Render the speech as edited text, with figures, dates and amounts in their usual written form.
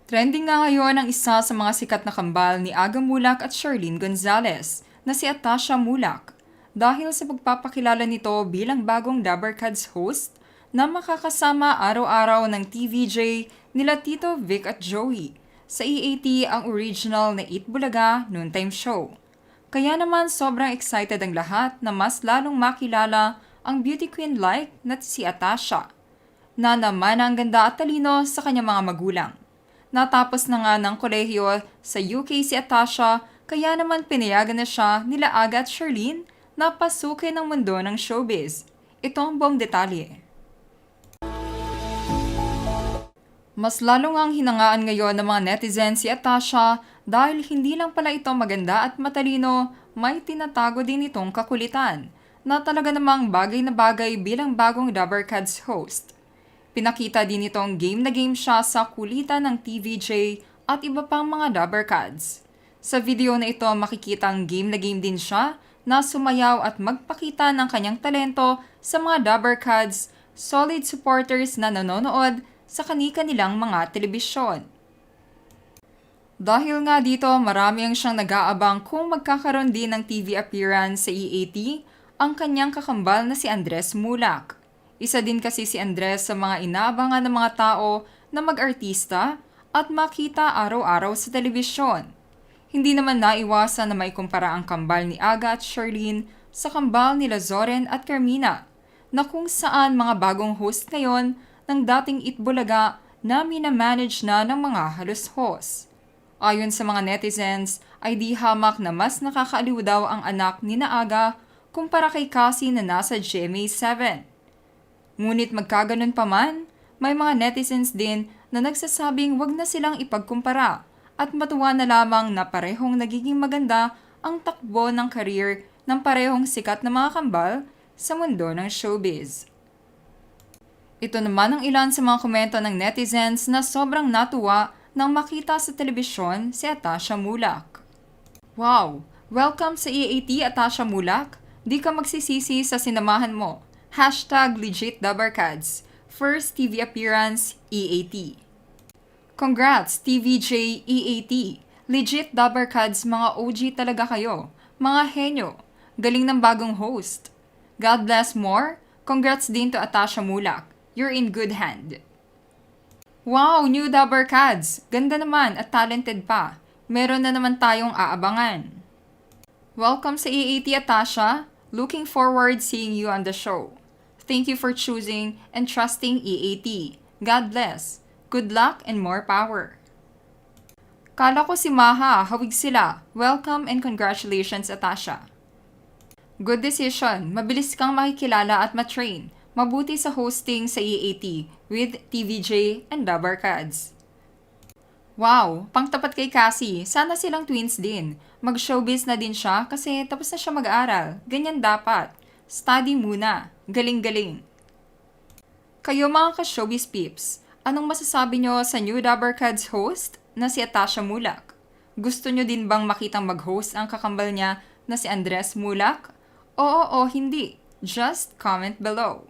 Trending nga ngayon ang isa sa mga sikat na kambal ni Aga Mulak at Charlene Gonzalez na si Atasha Mulak dahil sa pagpapakilala nito bilang bagong Dabarkads host na makakasama araw-araw ng TVJ nila Tito Vic at Joey sa EAT ang original na Eat Bulaga Noontime Show. Kaya naman sobrang excited ang lahat na mas lalong makilala ang beauty queen like na si Atasha na naman ang ganda at talino sa kanyang mga magulang. Natapos na nga ng kolehiyo sa UK si Atasha, kaya naman pinayagan na siya nila Aga at Charlene na pasukin ang mundo ng showbiz. Ito ang buong detalye. Mas lalong ang hinangaan ngayon ng mga netizens si Atasha dahil hindi lang pala ito maganda at matalino, may tinatago din itong kakulitan na talaga namang bagay na bagay bilang bagong Dabarkads host. Pinakita din itong game na game siya sa kulitan ng TVJ at iba pang mga Dabarkads. Sa video na ito makikitang game na game din siya na sumayaw at magpakita ng kanyang talento sa mga Dabarkads, solid supporters na nanonood sa kani-kanilang mga telebisyon. Dahil nga dito marami ang siyang nag-aabang kung magkakaroon din ng TV appearance sa EAT ang kanyang kakambal na si Andres Mulak. Isa din kasi si Andres sa mga inaabangan ng mga tao na mag-artista at makita araw-araw sa telebisyon. Hindi naman naiwasan na may kumpara ang kambal ni Aga at Charlene sa kambal nila Zoren at Carmina na kung saan mga bagong host ngayon ng dating Itbulaga na minamanage na ng mga halos host. Ayon sa mga netizens ay di hamak na mas nakakaaliw daw ang anak ni na Aga kumpara kay Cassie na nasa GMA7. Ngunit magkaganon pa man, may mga netizens din na nagsasabing wag na silang ipagkumpara at matuwa na lamang na parehong nagiging maganda ang takbo ng career ng parehong sikat na mga kambal sa mundo ng showbiz. Ito naman ang ilan sa mga komento ng netizens na sobrang natuwa nang makita sa telebisyon si Atasha Mulak. Wow! Welcome sa EAT, Atasha Mulak! Di ka magsisisi sa sinamahan mo. #LegitDabarkads. First TV appearance, EAT. Congrats, TVJ EAT. Legit Dabarkads, mga OG talaga kayo. Mga henyo. Galing ng bagong host. God bless more. Congrats din to Atasha Mulak. You're in good hand. Wow, new Dabarkads. Ganda naman at talented pa. Meron na naman tayong aabangan. Welcome sa EAT, Atasha. Looking forward seeing you on the show. Thank you for choosing and trusting EAT. God bless. Good luck and more power. Kala ko si Maha, hawig sila. Welcome and congratulations, Atasha. Good decision. Mabilis kang makikilala at matrain. Mabuti sa hosting sa EAT with TVJ and Dabarkads. Wow, pangtapat kay Cassie. Sana silang twins din. Mag-showbiz na din siya kasi tapos na siya mag-aaral. Ganyan dapat. Study muna. Galing-galing. Kayo mga ka-showbiz peeps, anong masasabi nyo sa new Dabarkads host na si Atasha Mulak? Gusto nyo din bang makitang mag-host ang kakambal niya na si Andres Mulak? Oo o hindi. Just comment below.